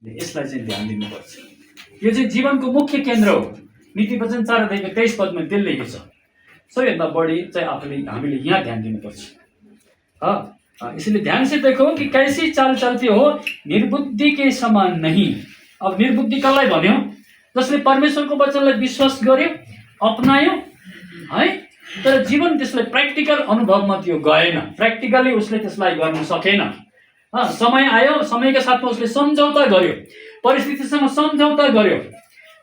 यसलाई चाहिँ ध्यान दिनुपर्छ। यो चाहिँ जीवनको मुख्य केन्द्र हो। नीति वचन 4 अध्यायको 23 पदमा त्यसले लेखेको छ। सबैभन्दा बढी चाहिँ हामीले यहाँ ध्यान दिनुपर्छ। इसलिए ध्यान से देखो कि कैसी चाल चलती हो निर्बुद्धि के समान नहीं। अब निर्बुद्धि कसलाई भन्यो? जसले परमेश्वरको वचनलाई विश्वास गर्यो, अपनायो है, तर जीवन त्यसलाई प्र्याक्टिकल अनुभवमा त्यो गएन, प्र्याक्टिकली उसले त्यसलाई गर्न सकेन। समय आयो, समयका साथमा उसले सम्झौता गर्यो, परिस्थितिसँग सम्झौता गर्यो,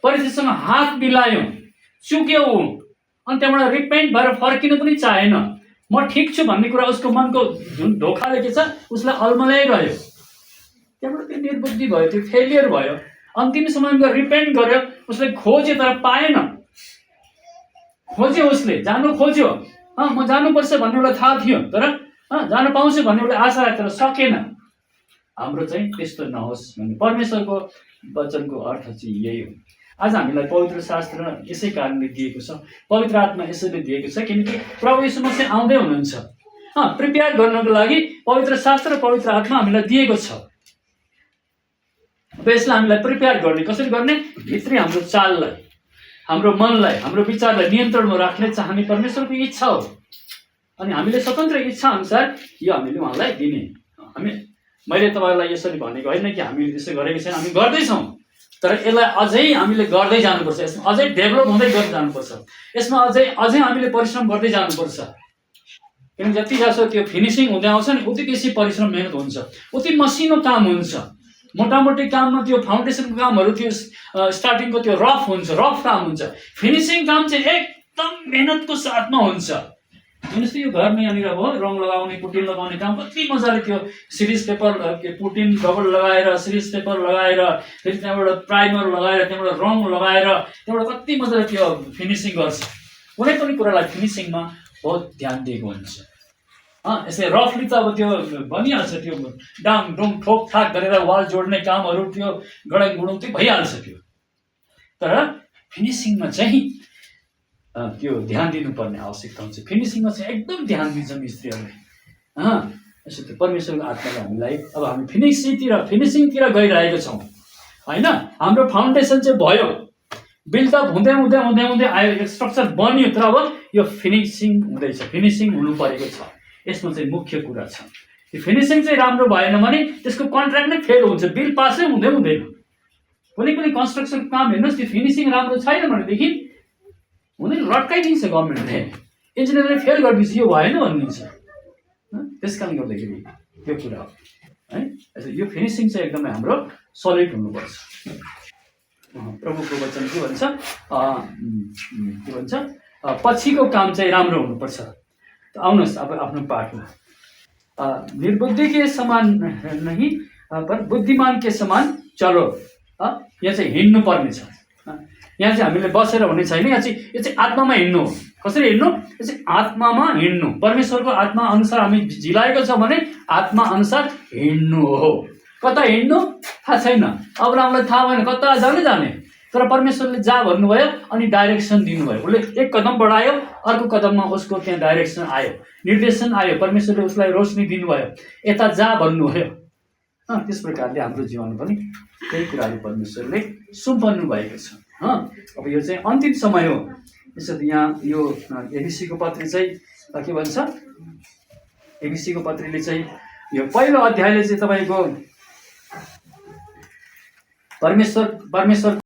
परिस्थितिसँग हात मिलायो, चुक्यो अनि त्यहाँबाट रिपेन्ट भएर फर्किनु पनि चाहेन। म ठिक छु भन्ने कुरा उसको मनको जुन धोखाले के छ उसलाई अल्मल्याइरह्यो। त्यहाँबाट त्यो निर्बुद्धि भयो, त्यो फेलियर भयो। अन्तिम समयमा रिपेन्ट गर्यो, उसले खोज्यो तर पाएन। खोज्यो, उसले जानु खोज्यो, म जानुपर्छ भन्ने उसलाई थाहा थियो, तर जान पाउँछु भन्ने उसले आशा राख्यो, तर सकेन। हाम्रो चाहिँ त्यस्तो नहोस् भन्ने परमेश्वरको वचनको अर्थ चाहिँ यही हो। आज हामीलाई पवित्र शास्त्र यसै कारणले दिएको छ, पवित्र आत्मा यसैले दिएको छ, किनकि प्रभु यीशु मसीह आउँदै हुनुहुन्छ। प्रिपेयर गर्नको लागि पवित्र शास्त्र र पवित्र आत्मा हामीलाई दिएको छ। अब यसलाई हामीलाई प्रिपेयर गर्ने कसरी गर्ने? भित्री हाम्रो चाललाई, हाम्रो मनलाई, हाम्रो विचारलाई नियन्त्रणमा राख्ने चाहने परमेश्वरको इच्छा हो। अनि हामीले स्वतन्त्र इच्छा अनुसार यो हामीले उहाँलाई दिने। मैले तपाईँलाई यसरी भनेको होइन कि हामीले त्यसो गरेको छैन, हामी गर्दैछौँ, तर यसलाई अझै हामीले गर्दै जानुपर्छ। यसमा अझै डेभलप हुँदै गर्दै जानुपर्छ। यसमा अझै हामीले परिश्रम गर्दै जानुपर्छ। किनकि जति जसो त्यो फिनिसिङ हुँदै आउँछ नि, उति बेसी परिश्रम मेहनत हुन्छ, उति मसिनो काम हुन्छ। मोटामोटी काममा त्यो फाउन्डेसनको कामहरू, त्यो स्टार्टिङको त्यो रफ काम हुन्छ। फिनिसिङ काम चाहिँ एकदम मेहनतको साथमा हुन्छ। हेर्नुहोस्, यो घरमा यहाँनिर अब रङ लगाउने, पुटिन लगाउने काम कति मजाले त्यो सिरिज पेपर, पुटिन डबल लगाएर, सिरिज पेपर लगाएर, फेरि त्यहाँबाट प्राइमर लगाएर, त्यहाँबाट रङ लगाएर, त्यहाँबाट कति मजाले त्यो फिनिसिङ गर्छ। कुनै पनि कुरालाई फिनिसिङमा बहुत ध्यान दिएको हुन्छ। यसले रफली त अब त्यो बनिहाल्छ, त्यो डाङडुङ ठोकठाक गरेर वाल जोड्ने कामहरू, त्यो गडङ गुडुङ त्यो भइहाल्छ त्यो। तर फिनिसिङमा चाहिँ त्यो ध्यान दिनुपर्ने आवश्यकता हुन्छ। फिनिसिङमा चाहिँ एकदम ध्यान दिन्छ मिस्त्रीहरूले। यसो त्यो परमेश्वरको आत्माले हामीलाई, अब हामी फिनिसिङतिर गइरहेको छौँ होइन। हाम्रो फाउन्डेसन चाहिँ भयो, बिल्डअप हुँदै हुँदै हुँदै हुँदै आयो, स्ट्रक्चर बन्यो, तर अब यो फिनिसिङ हुँदैछ, फिनिसिङ हुनु परेको छ। यसमा चाहिँ मुख्य कुरा छ। त्यो फिनिसिङ चाहिँ राम्रो भएन भने त्यसको कन्ट्र्याक्ट नै फेल हुन्छ, बिल पासै हुँदैन। कुनै पनि कन्स्ट्रक्सनको काम हेर्नुहोस्, त्यो फिनिसिङ राम्रो छैन भनेदेखि हुँदैन, लट्काइदिन्छ गभर्मेन्टले, इन्जिनियरले फेल गरिदिन्छ, यो भएन भनिदिन्छ। त्यस कारणले गर्दाखेरि यो कुरा हो है। यो फिनिसिङ चाहिँ एकदमै हाम्रो सलिड हुनुपर्छ। प्रभुको वचन के भन्छ? पछिको काम चाहिँ राम्रो हुनुपर्छ। आउनुहोस् अब आफ्नो पाठमा। निर्बुद्धि के समान नहीं पर बुद्धिमान के समान चलो। यहाँ चाहिँ हिँड्नु पर्ने छ। यहाँ चाहिँ हामीले बसेर हुने छैन। यो चाहिँ आत्मामा हिँड्नु हो। कसरी हिँड्नु? यो चाहिँ आत्मामा हिँड्नु। परमेश्वरको आत्मा अनुसार हामी जिलाएको छ भने आत्मा अनुसार हिँड्नु हो। कता हिँड्नु थाहा छैन, अब्राहमलाई थाहा भएन कता जाने, तर परमेश्वरले जा भन्नुभयो अनि डाइरेक्सन दिनुभयो। उसले एक कदम बढायो, अर्को कदममा उसको त्यहाँ डाइरेक्सन आयो, निर्देशन आयो। परमेश्वरले उसलाई रोशनी दिनुभयो, यता जा भन्नुभयो। त्यस प्रकारले हाम्रो जीवनमा पनि त्यही कुराहरू परमेश्वरले सुम्पन्नु भएको छ। अब यो चाहिँ अन्तिम समय हो। यसरी यहाँ यो एबिसीको पत्री चाहिँ के भन्छ? एबिसीको पत्रीले चाहिँ यो पहिलो अध्यायले चाहिँ तपाईँको परमेश्वर